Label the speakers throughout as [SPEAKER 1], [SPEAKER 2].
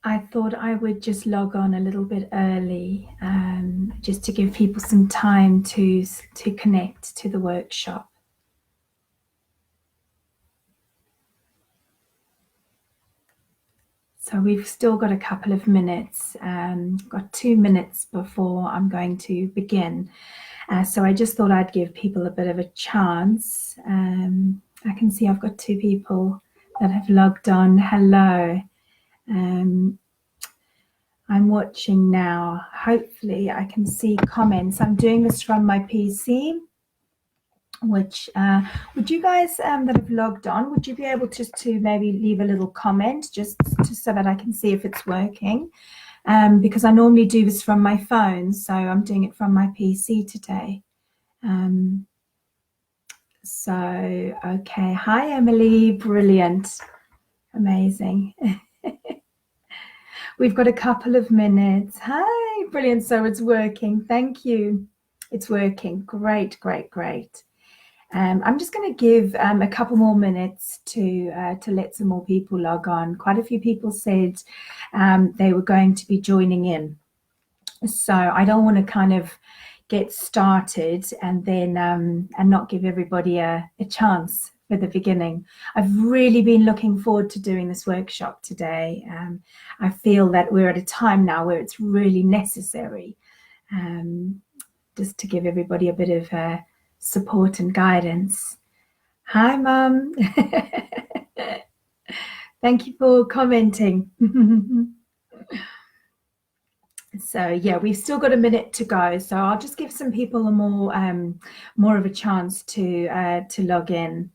[SPEAKER 1] I thought I would just log on a little bit early, just to give people some time to connect to the workshop. So we've still got a couple of minutes, got 2 minutes before I'm going to begin. So I just thought I'd give people a bit of a chance. I can see I've got 2 people that have logged on. Hello. I'm watching now. Hopefully I can see comments. I'm doing this from my PC, which would you guys that have logged on, would you be able just to maybe leave a little comment just so that I can see if it's working? Because I normally do this from my phone, so I'm doing it from my PC today. So, okay. Hi, Emily. Brilliant. Amazing. We've got a couple of minutes. Hi, brilliant. So it's working. Thank you. It's working. Great, great, great. I'm just going to give a couple more minutes to let some more people log on. Quite a few people said they were going to be joining in. So I don't want to kind of get started and then and not give everybody a chance for the beginning. I've really been looking forward to doing this workshop today. I feel that we're at a time now where it's really necessary, just to give everybody a bit of support and guidance. Hi, Mum. Thank you for commenting. So yeah, we've still got a minute to go. So I'll just give some people a more of a chance to log in.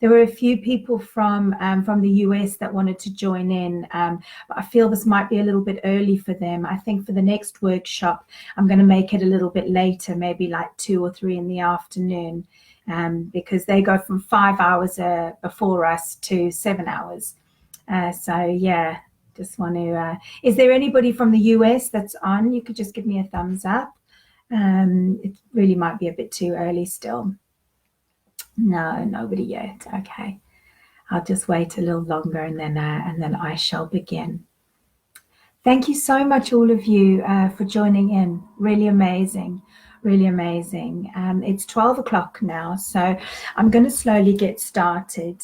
[SPEAKER 1] There were a few people from the US that wanted to join in, but I feel this might be a little bit early for them. I think for the next workshop, I'm going to make it a little bit later, maybe like 2 or 3 in the afternoon, because they go from 5 hours before us to 7 hours. So yeah. Just want to, is there anybody from the US that's on? You could just give me a thumbs up. It really might be a bit too early still. No, nobody yet. Okay. I'll just wait a little longer and then I shall begin. Thank you so much, all of you, for joining in. Really amazing. Really amazing. It's 12 o'clock now, so I'm going to slowly get started.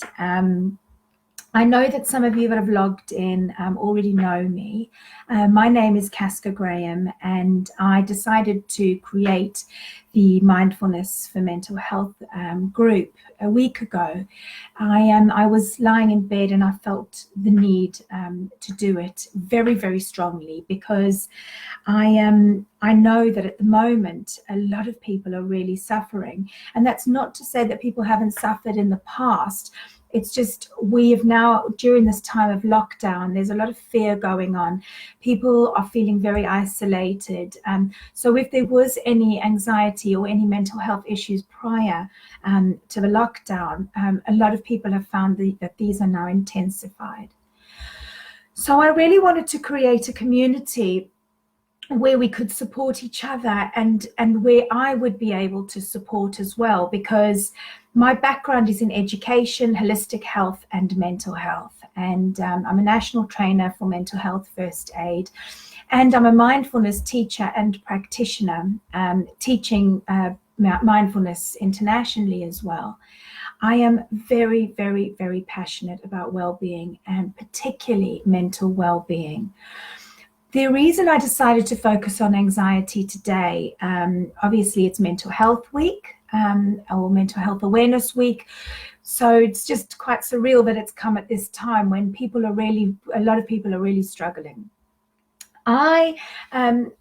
[SPEAKER 1] I know that some of you that have logged in already know me. My name is Casca Graham, and I decided to create the Mindfulness for Mental Health group a week ago. I was lying in bed and I felt the need to do it very, very strongly, because I know that at the moment a lot of people are really suffering, and that's not to say that people haven't suffered in the past. It's just we have now, during this time of lockdown, there's a lot of fear going on. People are feeling very isolated. So if there was any anxiety or any mental health issues prior to the lockdown, a lot of people have found that these are now intensified. So I really wanted to create a community where we could support each other, and where I would be able to support as well, because my background is in education, holistic health and mental health, and I'm a national trainer for mental health first aid, and I'm a mindfulness teacher and practitioner, teaching mindfulness internationally as well. I am very, very, very passionate about well-being, and particularly mental well-being. The reason I decided to focus on anxiety today, obviously it's Mental Health Week, or Mental Health Awareness Week. So it's just quite surreal that it's come at this time when a lot of people are really struggling. I am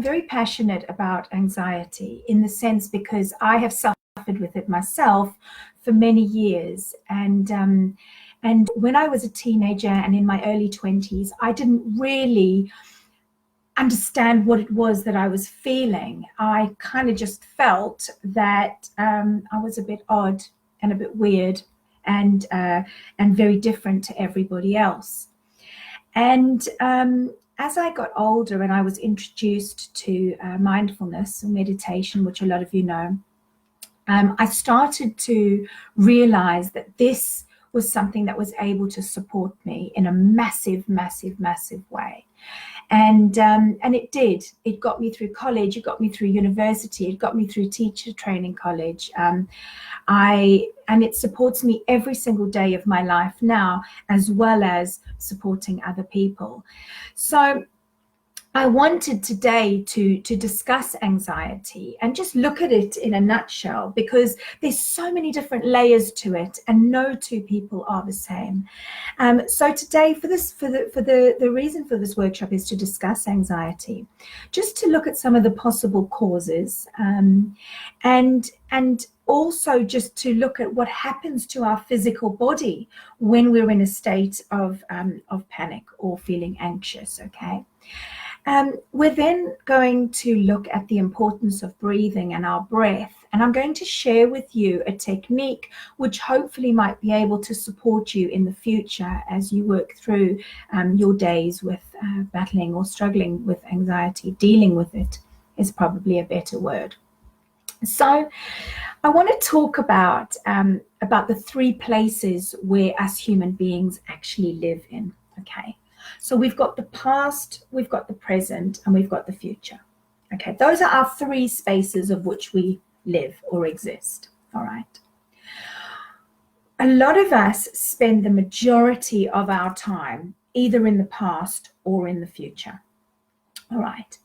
[SPEAKER 1] very passionate about anxiety, in the sense because I have suffered with it myself for many years. And when I was a teenager and in my early 20s, I didn't really understand what it was that I was feeling. I kind of just felt that I was a bit odd and a bit weird, and very different to everybody else. And as I got older and I was introduced to mindfulness and meditation, which a lot of you know, I started to realize that this was something that was able to support me in a massive, massive, massive way. And it did. It got me through college. It got me through university. It got me through teacher training college. And it supports me every single day of my life now, as well as supporting other people. So I wanted today to discuss anxiety and just look at it in a nutshell, because there's so many different layers to it, and no two people are the same. So today, for the reason for this workshop is to discuss anxiety, just to look at some of the possible causes, and also just to look at what happens to our physical body when we're in a state of panic or feeling anxious. Okay. We're then going to look at the importance of breathing and our breath. And I'm going to share with you a technique which hopefully might be able to support you in the future as you work through your days with battling or struggling with anxiety. Dealing with it is probably a better word. So I want to talk about the three places where us human beings actually live in. Okay. So we've got the past, we've got the present, and we've got the future. Okay, those are our three spaces of which we live or exist. All right. A lot of us spend the majority of our time either in the past or in the future. All right.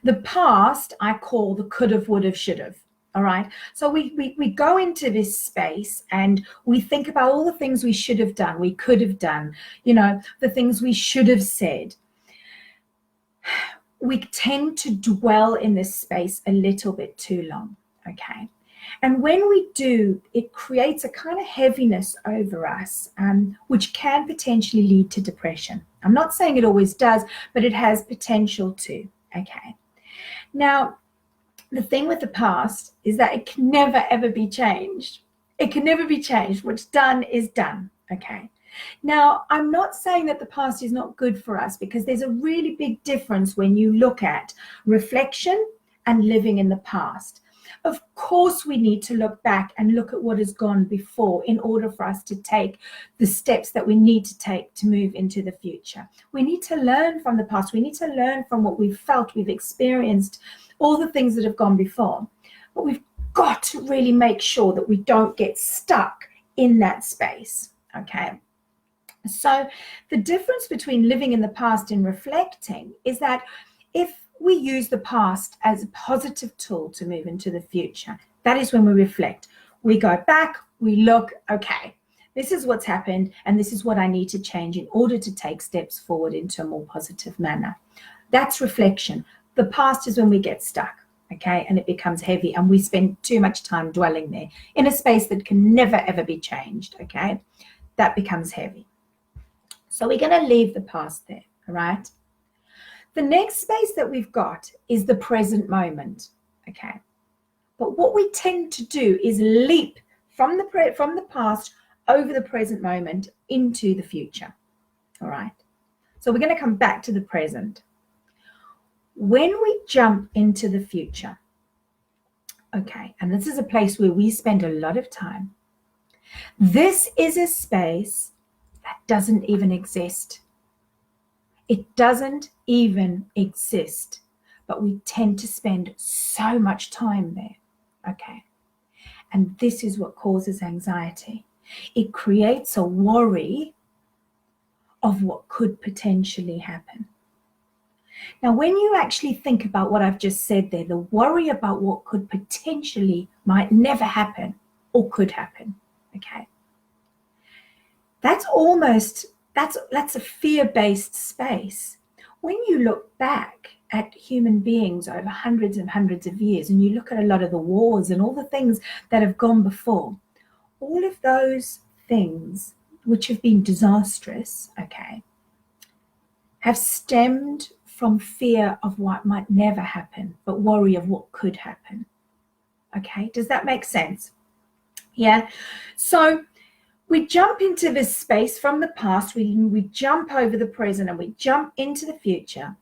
[SPEAKER 1] The past I call the could have, would have, should have. All right. So we go into this space and we think about all the things we should have done, we could have done, the things we should have said. We tend to dwell in this space a little bit too long. Okay. And when we do, it creates a kind of heaviness over us, which can potentially lead to depression. I'm not saying it always does, but it has potential to. Okay. Now, the thing with the past is that it can never, ever be changed. It can never be changed. What's done is done. Okay. Now, I'm not saying that the past is not good for us, because there's a really big difference when you look at reflection and living in the past. Of course, we need to look back and look at what has gone before in order for us to take the steps that we need to take to move into the future. We need to learn from the past. We need to learn from what we've felt, we've experienced, all the things that have gone before. But we've got to really make sure that we don't get stuck in that space. Okay. So the difference between living in the past and reflecting is that if we use the past as a positive tool to move into the future, that is when we reflect. We go back, we look, okay, this is what's happened, and this is what I need to change in order to take steps forward into a more positive manner. That's reflection. The past is when we get stuck, okay, and it becomes heavy, and we spend too much time dwelling there in a space that can never, ever be changed, okay? That becomes heavy. So we're going to leave the past there, all right? The next space that we've got is the present moment, okay? But what we tend to do is leap from the past over the present moment into the future, all right? So we're going to come back to the present. When we jump into the future, okay, and this is a place where we spend a lot of time, this is a space that doesn't even exist. It doesn't even exist, but we tend to spend so much time there, okay? And this is what causes anxiety. It creates a worry of what could potentially happen. Now, when you actually think about what I've just said there, the worry about what could potentially might never happen or could happen, okay? That's a fear-based space. When you look back at human beings over hundreds and hundreds of years, and you look at a lot of the wars and all the things that have gone before, all of those things which have been disastrous, okay, have stemmed from fear of what might never happen, but worry of what could happen. Okay, does that make sense? Yeah, so we jump into this space from the past, we jump over the present, and we jump into the future,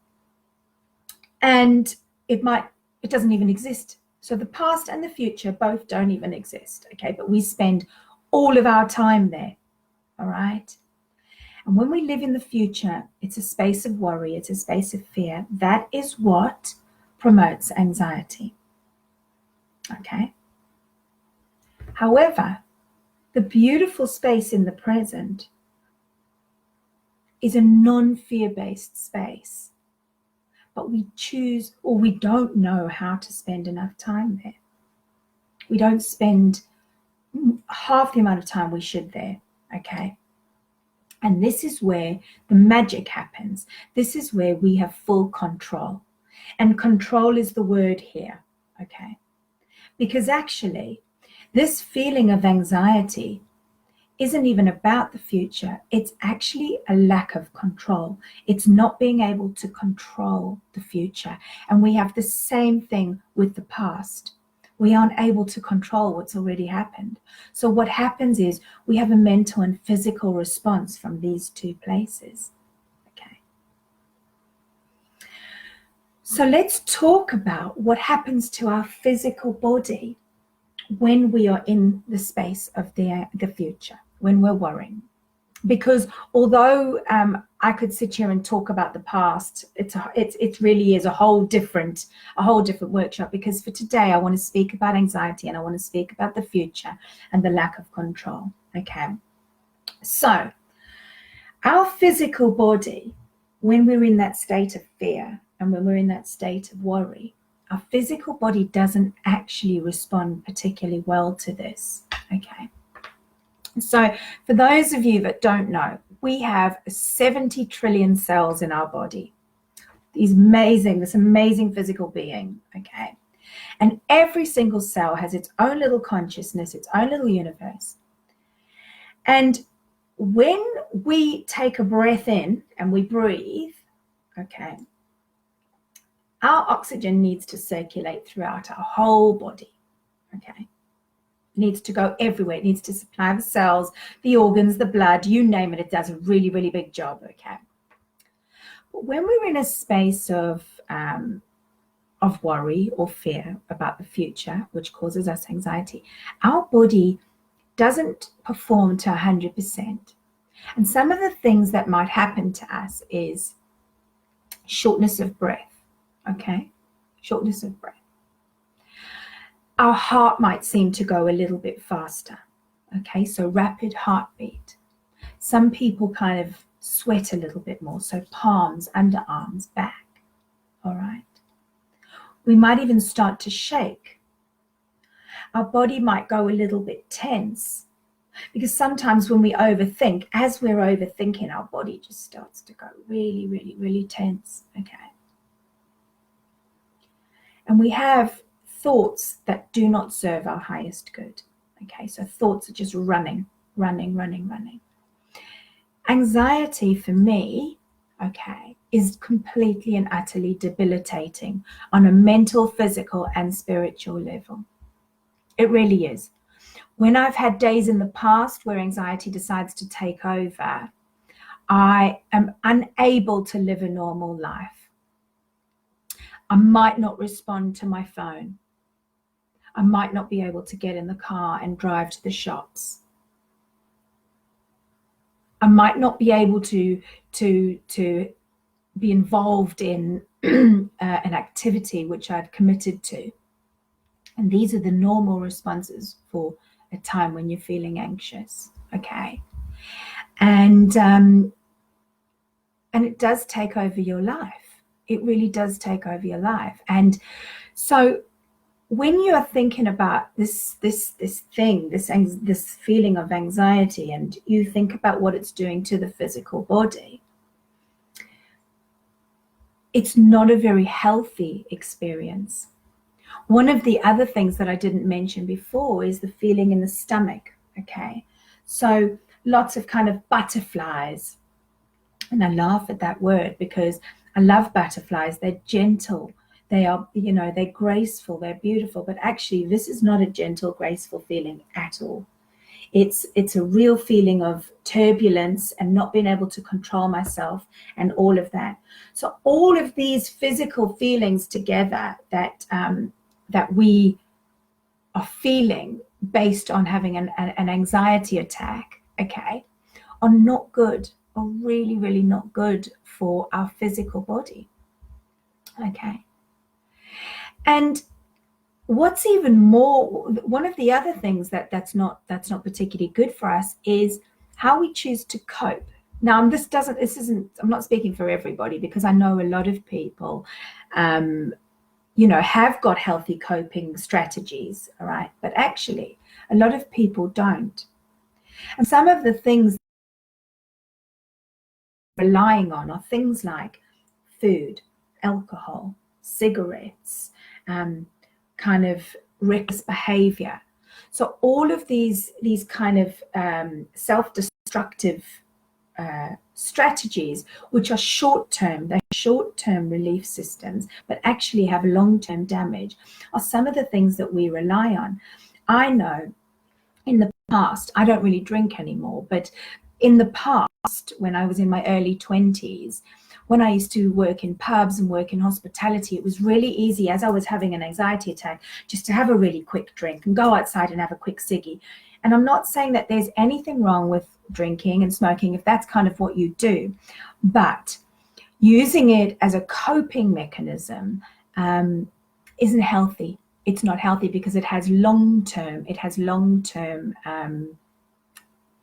[SPEAKER 1] and it doesn't even exist. So the past and the future both don't even exist, okay, but we spend all of our time there. all right? And when we live in the future, it's a space of worry, it's a space of fear. That is what promotes anxiety, okay? However, the beautiful space in the present is a non-fear-based space, but we choose, or we don't know how to spend enough time there. We don't spend half the amount of time we should there, okay? And this is where the magic happens. This is where we have full control. And control is the word here, okay? Because actually, this feeling of anxiety isn't even about the future. It's actually a lack of control. It's not being able to control the future. And we have the same thing with the past. We aren't able to control what's already happened. So what happens is we have a mental and physical response from these two places. Okay. So let's talk about what happens to our physical body when we are in the space of the future, when we're worrying. Because although I could sit here and talk about the past, it really is a whole different workshop. Because for today, I want to speak about anxiety and I want to speak about the future and the lack of control. Okay, so our physical body, when we're in that state of fear and when we're in that state of worry, our physical body doesn't actually respond particularly well to this. Okay. So for those of you that don't know, we have 70 trillion cells in our body. This amazing physical being, okay? And every single cell has its own little consciousness, its own little universe. And when we take a breath in and we breathe, okay, our oxygen needs to circulate throughout our whole body, okay? Needs to go everywhere. It needs to supply the cells, the organs, the blood, you name it. It does a really, really big job, okay? But when we're in a space of worry or fear about the future, which causes us anxiety, our body doesn't perform to 100%. And some of the things that might happen to us is shortness of breath, okay? Shortness of breath. Our heart might seem to go a little bit faster. Okay, so rapid heartbeat. Some people kind of sweat a little bit more, so palms, underarms, back. All right. We might even start to shake. Our body might go a little bit tense because sometimes when we overthink, as we're overthinking, our body just starts to go really, really, really tense. Okay. And we have thoughts that do not serve our highest good. Okay, so thoughts are just running. Anxiety for me, okay, is completely and utterly debilitating on a mental, physical, and spiritual level. It really is. When I've had days in the past where anxiety decides to take over, I am unable to live a normal life. I might not respond to my phone. I might not be able to get in the car and drive to the shops. I might not be able to be involved in an activity which I'd committed to. And these are the normal responses for a time when you're feeling anxious, okay? And it does take over your life. It really does take over your life. And so when you are thinking about this feeling of anxiety, and you think about what it's doing to the physical body, it's not a very healthy experience. One of the other things that I didn't mention before is the feeling in the stomach, okay? So lots of kind of butterflies. And I laugh at that word because I love butterflies. They're gentle. They are, they're graceful, they're beautiful, but actually this is not a gentle, graceful feeling at all. It's a real feeling of turbulence and not being able to control myself and all of that. So all of these physical feelings together that we are feeling based on having an anxiety attack, okay, are not good, are really, really not good for our physical body. Okay. And what's even more, one of the other things that's not particularly good for us is how we choose to cope. Now, I'm not speaking for everybody, because I know a lot of people, have got healthy coping strategies, all right? But actually, a lot of people don't. And some of the things relying on are things like food, alcohol, cigarettes, kind of reckless behavior. So all of these kind of self-destructive strategies, which are they're short-term relief systems, but actually have long-term damage, are some of the things that we rely on. I know in the past, I don't really drink anymore, but in the past, when I was in my early 20s, when I used to work in pubs and work in hospitality, it was really easy, as I was having an anxiety attack, just to have a really quick drink and go outside and have a quick ciggy. And I'm not saying that there's anything wrong with drinking and smoking if that's kind of what you do, but using it as a coping mechanism isn't healthy. It's not healthy, because it has long-term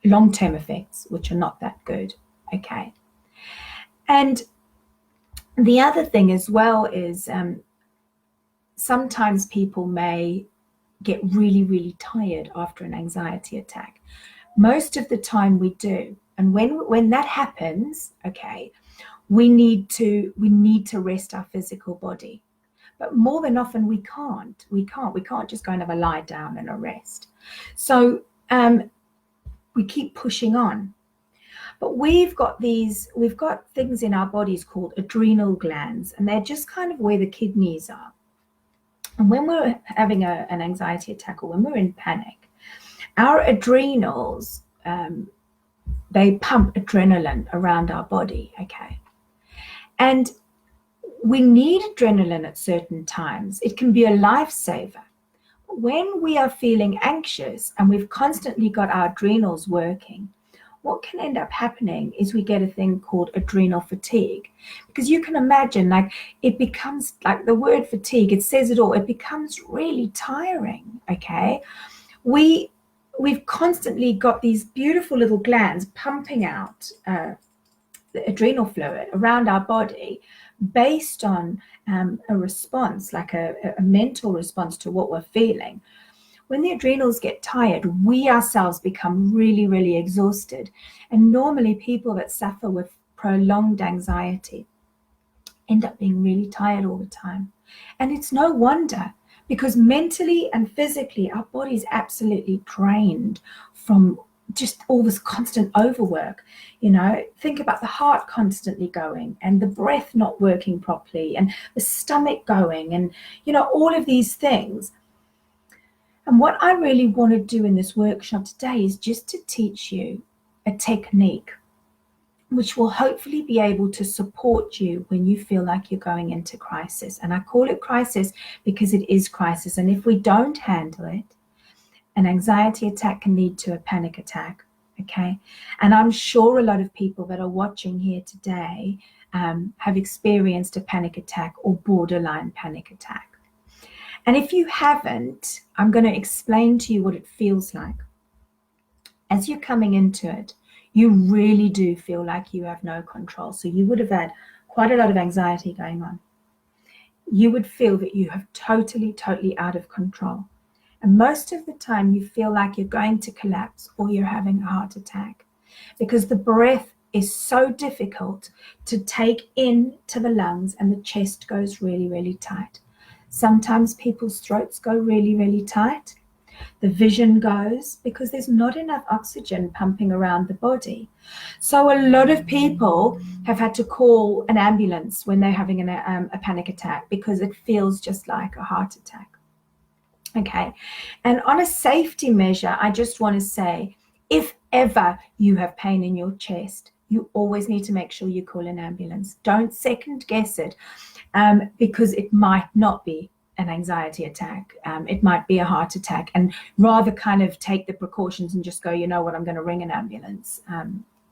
[SPEAKER 1] effects, which are not that good. Okay. And the other thing as well is sometimes people may get really, really tired after an anxiety attack. Most of the time we do. And when that happens, okay, we need to rest our physical body. But more than often we can't just go and have a lie down and a rest. So we keep pushing on. But we've got things in our bodies called adrenal glands, and they're just kind of where the kidneys are. And when we're having an anxiety attack, or when we're in panic, our adrenals, they pump adrenaline around our body, okay? And we need adrenaline at certain times. It can be a lifesaver. When we are feeling anxious and we've constantly got our adrenals working, what can end up happening is we get a thing called adrenal fatigue. Because you can imagine, like, it becomes, like the word fatigue, it says it all, it becomes really tiring, okay? We've constantly got these beautiful little glands pumping out the adrenal fluid around our body based on a response, like a mental response to what we're feeling. When the adrenals get tired, we ourselves become really, really exhausted. And normally people that suffer with prolonged anxiety end up being really tired all the time. And it's no wonder, because mentally and physically our body is absolutely drained from just all this constant overwork. Think about the heart constantly going, and the breath not working properly, and the stomach going, and all of these things. And what I really want to do in this workshop today is just to teach you a technique which will hopefully be able to support you when you feel like you're going into crisis. And I call it crisis because it is crisis. And if we don't handle it, an anxiety attack can lead to a panic attack, okay? And I'm sure a lot of people that are watching here today have experienced a panic attack or borderline panic attack. And if you haven't, I'm going to explain to you what it feels like. As you're coming into it, you really do feel like you have no control. So you would have had quite a lot of anxiety going on. You would feel that you have totally out of control. And most of the time you feel like you're going to collapse or you're having a heart attack, because the breath is so difficult to take into the lungs and the chest goes really, really tight. Sometimes people's throats go really, really tight. The vision goes because there's not enough oxygen pumping around the body. So a lot of people have had to call an ambulance when they're having a panic attack, because it feels just like a heart attack. Okay, and on a safety measure, I just want to say, if ever you have pain in your chest, you always need to make sure you call an ambulance. Don't second guess it, because it might not be an anxiety attack. It might be a heart attack, and rather kind of take the precautions and just go, you know what, I'm going to ring an ambulance.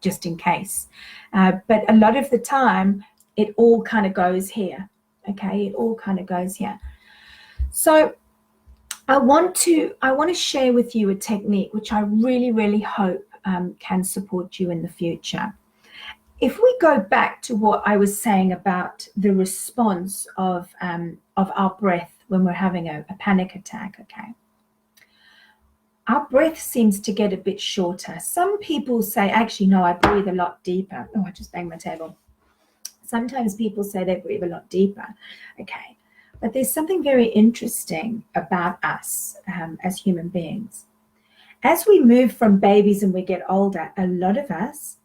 [SPEAKER 1] just in case. But a lot of the time, it all kind of goes here. Okay, it all kind of goes here. So I want to share with you a technique which I really, really hope can support you in the future. If we go back to what I was saying about the response of our breath when we're having a panic attack, okay? Our breath seems to get a bit shorter. Some people say, actually, no, I breathe a lot deeper. Oh, I just banged my table. Sometimes people say they breathe a lot deeper, okay? But there's something very interesting about us as human beings. As we move from babies and we get older, a lot of us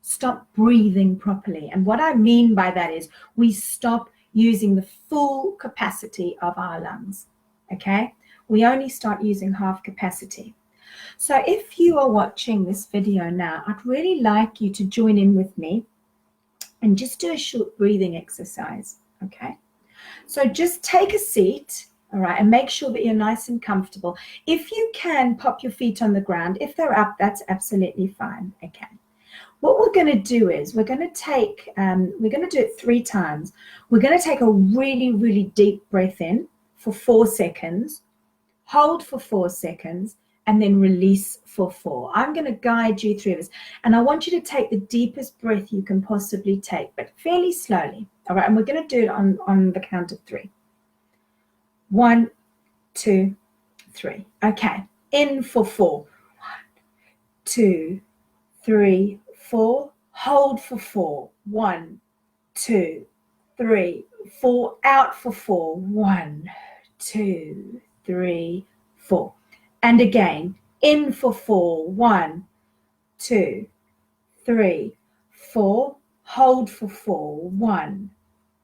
[SPEAKER 1] stop breathing properly. And what I mean by that is we stop using the full capacity of our lungs, okay? We only start using half capacity. So if you are watching this video now, I'd really like you to join in with me and just do a short breathing exercise, okay? So just take a seat, all right, and make sure that you're nice and comfortable. If you can, pop your feet on the ground. If they're up, that's absolutely fine, okay? What we're going to do is we're going to do it 3 times. We're going to take a really, really deep breath in for 4 seconds, hold for 4 seconds, and then release for 4. I'm going to guide you through this. And I want you to take the deepest breath you can possibly take, but fairly slowly. All right, and we're going to do it on the count of 3. 1, 2, 3. Okay, in for 4. 1, 2, 3, 4. Hold for 4. 1, 2, 3, 4. Out for 4. 1, 2, 3, 4. And again, in for 4. 1, 2, 3, 4. Hold for 4. 1,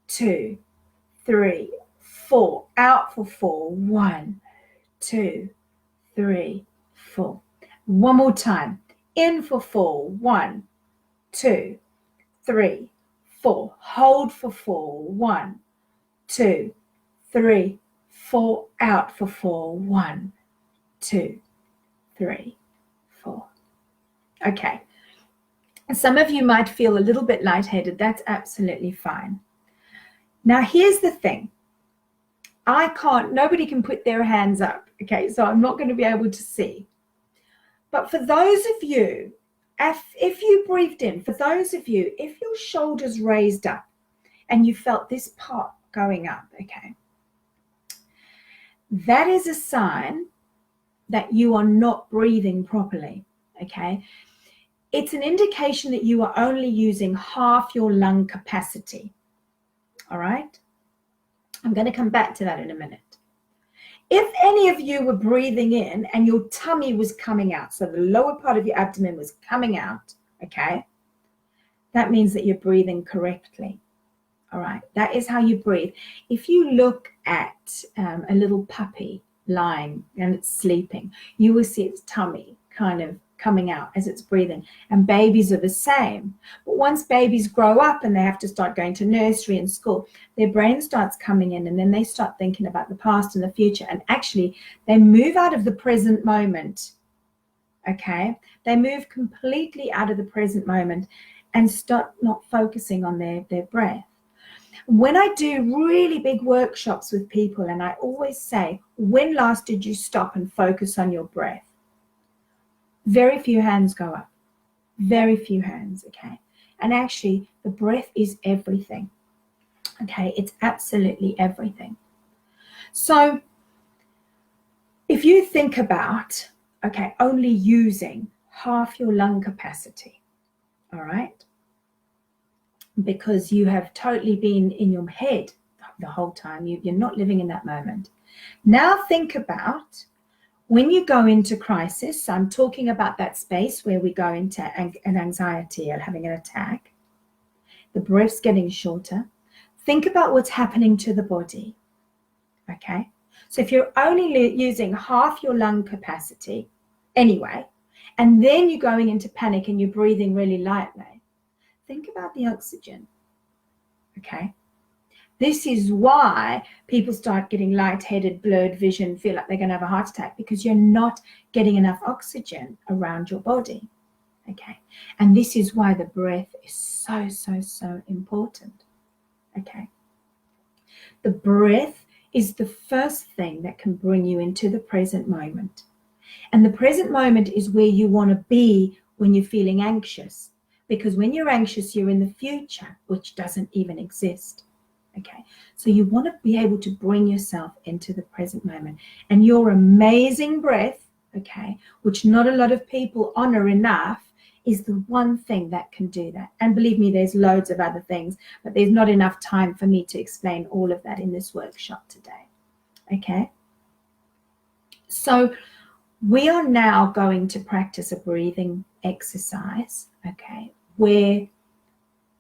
[SPEAKER 1] 2, 3, 4. Out for 4. 1, 2, 3, 4. One more time. In for 4. 1, 2, 3, 4. Hold for 4. 1, 2, 3, 4. Out for 4. 1, 2, 3, 4. Okay. Some of you might feel a little bit lightheaded. That's absolutely fine. Now, here's the thing. Nobody can put their hands up, okay? So I'm not going to be able to see. But for those of you, if you breathed in, for those of you, if your shoulders raised up and you felt this part going up, okay, that is a sign that you are not breathing properly, okay? It's an indication that you are only using half your lung capacity, all right? I'm going to come back to that in a minute. If any of you were breathing in and your tummy was coming out, so the lower part of your abdomen was coming out, okay, that means that you're breathing correctly, all right? That is how you breathe. If you look at a little puppy lying and it's sleeping, you will see its tummy kind of coming out as it's breathing, and babies are the same. But once babies grow up and they have to start going to nursery and school, their brain starts coming in, and then they start thinking about the past and the future, and actually they move out of the present moment, okay? They move completely out of the present moment and start not focusing on their breath. When I do really big workshops with people, and I always say, when last did you stop and focus on your breath? Very few hands go up, very few hands, okay? And actually, the breath is everything, okay? It's absolutely everything. So if you think about, okay, only using half your lung capacity, all right? Because you have totally been in your head the whole time. You're not living in that moment. Now think about when you go into crisis. I'm talking about that space where we go into an anxiety or having an attack. The breath's getting shorter. Think about what's happening to the body, okay? So if you're only using half your lung capacity anyway, and then you're going into panic and you're breathing really lightly, think about the oxygen, okay? This is why people start getting lightheaded, blurred vision, feel like they're going to have a heart attack, because you're not getting enough oxygen around your body, Okay. And this is why the breath is so, so, so important. Okay. The breath is the first thing that can bring you into the present moment. And the present moment is where you want to be when you're feeling anxious. Because when you're anxious, you're in the future, which doesn't even exist. Okay. So you want to be able to bring yourself into the present moment. And your amazing breath, okay, which not a lot of people honor enough, is the one thing that can do that. And believe me, there's loads of other things, but there's not enough time for me to explain all of that in this workshop today. Okay. So we are now going to practice a breathing exercise, okay, where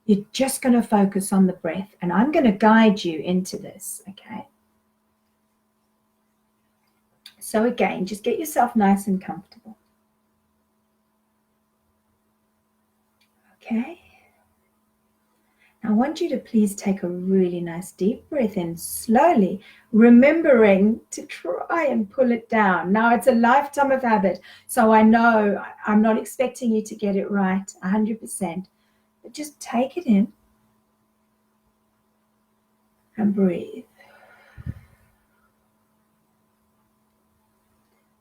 [SPEAKER 1] you're just going to focus on the breath, and I'm going to guide you into this, okay? So again, just get yourself nice and comfortable. Okay? Now I want you to please take a really nice deep breath in slowly, remembering to try and pull it down. Now it's a lifetime of habit, so I know I'm not expecting you to get it right 100%, but just take it in and breathe.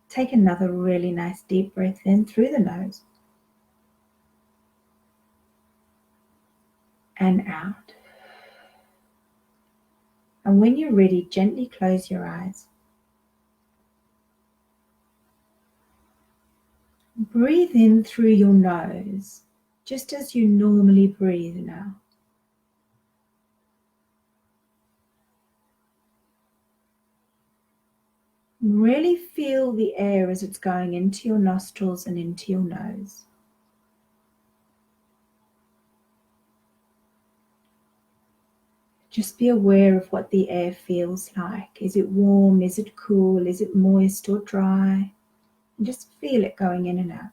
[SPEAKER 1] Take another really nice deep breath in through the nose and out. And when you're ready, gently close your eyes. Breathe in through your nose, just as you normally breathe now. Really feel the air as it's going into your nostrils and into your nose. Just be aware of what the air feels like. Is it warm? Is it cool? Is it moist or dry? And just feel it going in and out.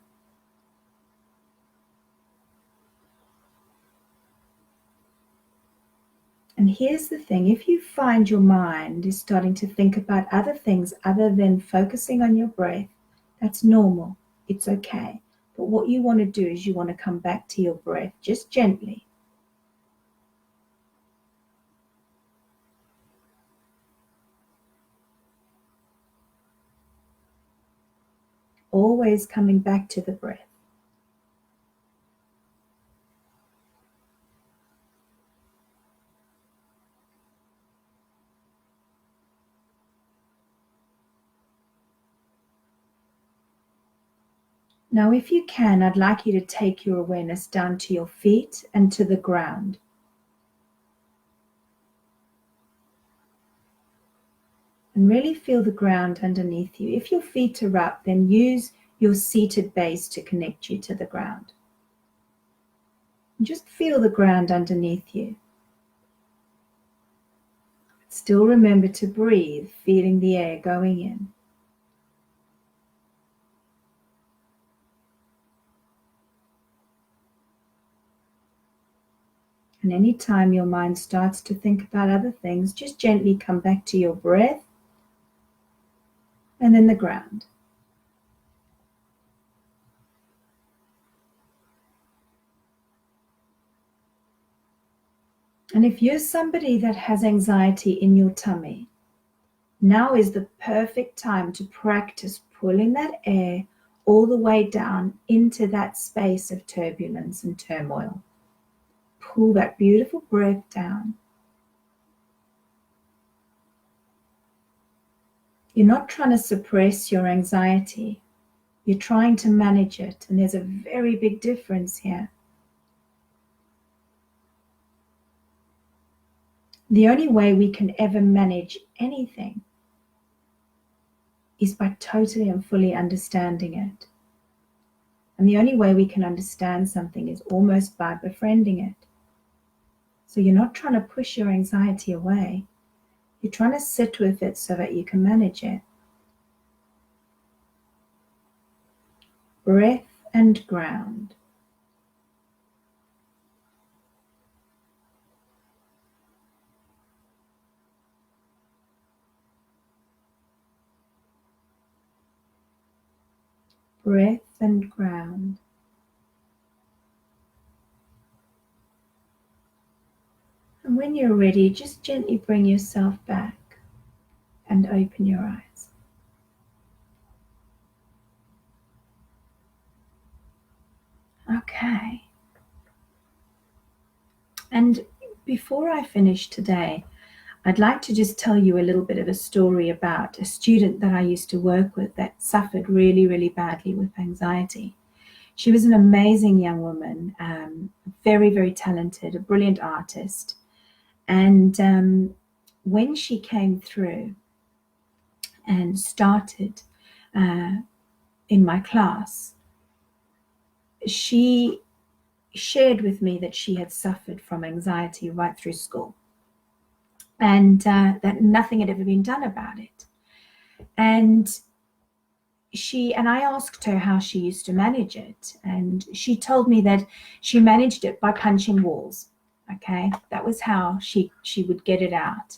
[SPEAKER 1] And here's the thing, if you find your mind is starting to think about other things other than focusing on your breath, that's normal. It's okay. But what you want to do is you want to come back to your breath, just gently. Always coming back to the breath. Now, if you can, I'd like you to take your awareness down to your feet and to the ground. And really feel the ground underneath you. If your feet are up, then use your seated base to connect you to the ground. And just feel the ground underneath you. Still remember to breathe, feeling the air going in. And anytime your mind starts to think about other things, just gently come back to your breath and then the ground. And if you're somebody that has anxiety in your tummy, now is the perfect time to practice pulling that air all the way down into that space of turbulence and turmoil. Pull that beautiful breath down. You're not trying to suppress your anxiety. You're trying to manage it, and there's a very big difference here. The only way we can ever manage anything is by totally and fully understanding it. And the only way we can understand something is almost by befriending it. So you're not trying to push your anxiety away. You're trying to sit with it so that you can manage it. Breath and ground. Breath and ground. when you're ready, just gently bring yourself back and open your eyes. Okay. And before I finish today, I'd like to just tell you a little bit of a story about a student that I used to work with that suffered really, really badly with anxiety. She was an amazing young woman, very, very talented, a brilliant artist. And when she came through and started in my class, she shared with me that she had suffered from anxiety right through school, and that nothing had ever been done about it. And I asked her how she used to manage it, and she told me that she managed it by punching walls. Okay, that was how she would get it out.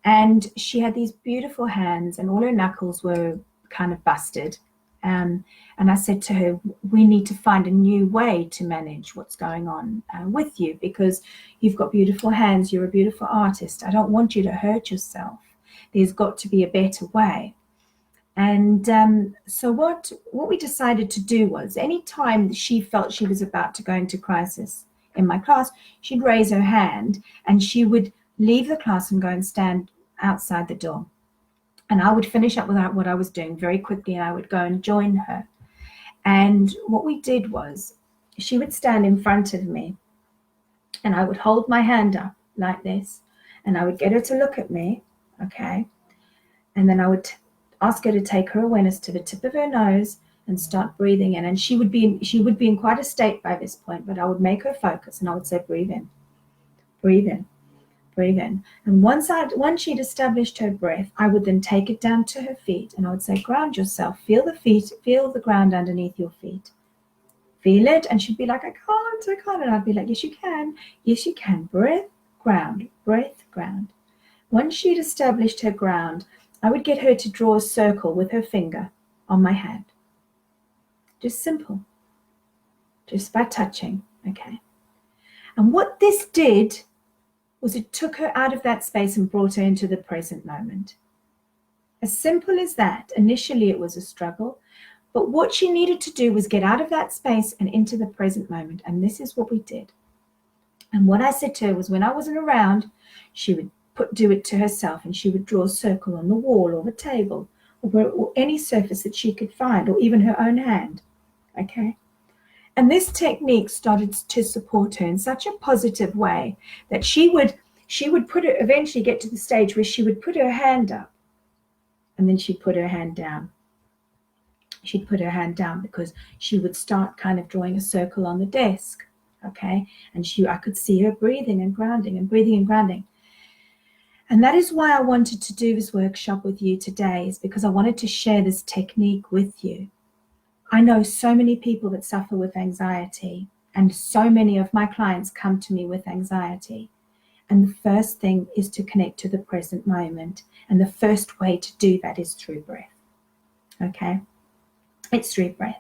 [SPEAKER 1] And she had these beautiful hands, and all her knuckles were kind of busted. And I said to her, we need to find a new way to manage what's going on with you, because you've got beautiful hands, you're a beautiful artist. I don't want you to hurt yourself. There's got to be a better way. And so what we decided to do was, anytime she felt she was about to go into crisis in my class, she'd raise her hand and she would leave the class and go and stand outside the door. And I would finish up with what I was doing very quickly, and I would go and join her. And what we did was, she would stand in front of me and I would hold my hand up like this, and I would get her to look at me, okay? And then I would ask her to take her awareness to the tip of her nose and start breathing in. And she would be in quite a state by this point, but I would make her focus and I would say, breathe in, breathe in, breathe in. And once she'd established her breath, I would then take it down to her feet and I would say, ground yourself, feel the ground underneath your feet. Feel it. And she'd be like, I can't. And I'd be like, yes, you can. Breath, ground, breath, ground. Once she'd established her ground, I would get her to draw a circle with her finger on my hand. Just simple. Just by touching, okay? And what this did was it took her out of that space and brought her into the present moment. As simple as that. Initially, it was a struggle, but what she needed to do was get out of that space and into the present moment, and this is what we did. And what I said to her was, when I wasn't around, she would do it to herself, and she would draw a circle on the wall or the table or any surface that she could find, or even her own hand, okay? And this technique started to support her in such a positive way that she would eventually get to the stage where she would put her hand up and then she'd put her hand down. She'd put her hand down because she would start kind of drawing a circle on the desk, okay? And I could see her breathing and grounding and breathing and grounding. And that is why I wanted to do this workshop with you today, is because I wanted to share this technique with you. I know so many people that suffer with anxiety, and so many of my clients come to me with anxiety. And the first thing is to connect to the present moment. And the first way to do that is through breath. Okay? It's through breath.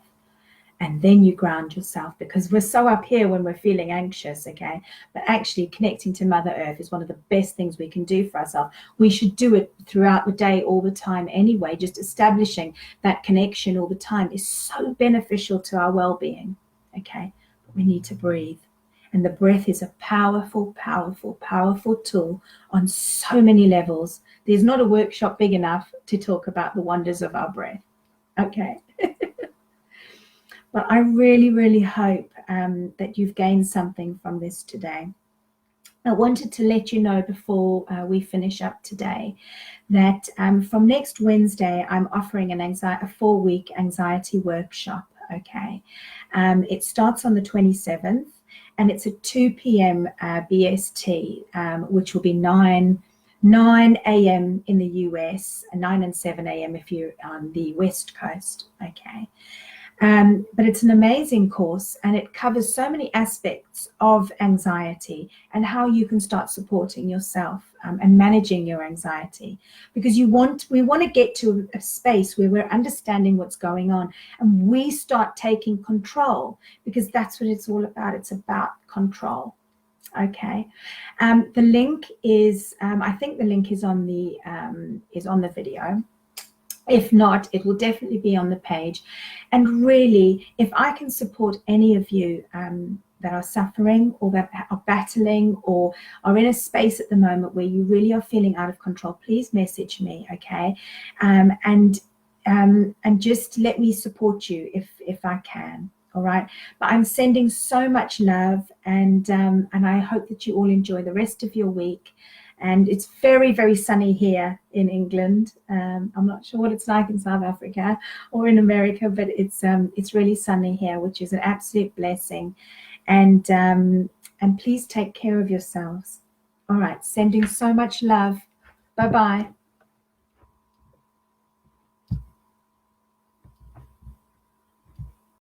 [SPEAKER 1] And then you ground yourself, because we're so up here when we're feeling anxious, okay? But actually connecting to Mother Earth is one of the best things we can do for ourselves. We should do it throughout the day, all the time anyway. Just establishing that connection all the time is so beneficial to our well-being, okay? But we need to breathe. And the breath is a powerful, powerful, powerful tool on so many levels. There's not a workshop big enough to talk about the wonders of our breath, okay? But I really, really hope that you've gained something from this today. I wanted to let you know before we finish up today that from next Wednesday, I'm offering a 4-week anxiety workshop, okay? It starts on the 27th, and it's at 2 p.m. BST, which will be 9 a.m. in the US, and 9 and 7 a.m. if you're on the West Coast, okay? But it's an amazing course, and it covers so many aspects of anxiety and how you can start supporting yourself and managing your anxiety, because we want to get to a space where we're understanding what's going on and we start taking control, because that's what it's all about. It's about control. Okay. The link is, I think the link is on the video. If not, it will definitely be on the page. And really, if I can support any of you that are suffering or that are battling or are in a space at the moment where you really are feeling out of control, please message me, okay? And just let me support you if I can. All right, but I'm sending so much love, and I hope that you all enjoy the rest of your week. And it's very, very sunny here in England. I'm not sure what it's like in South Africa or in America, but it's really sunny here, which is an absolute blessing. And please take care of yourselves. All right, sending so much love. Bye-bye.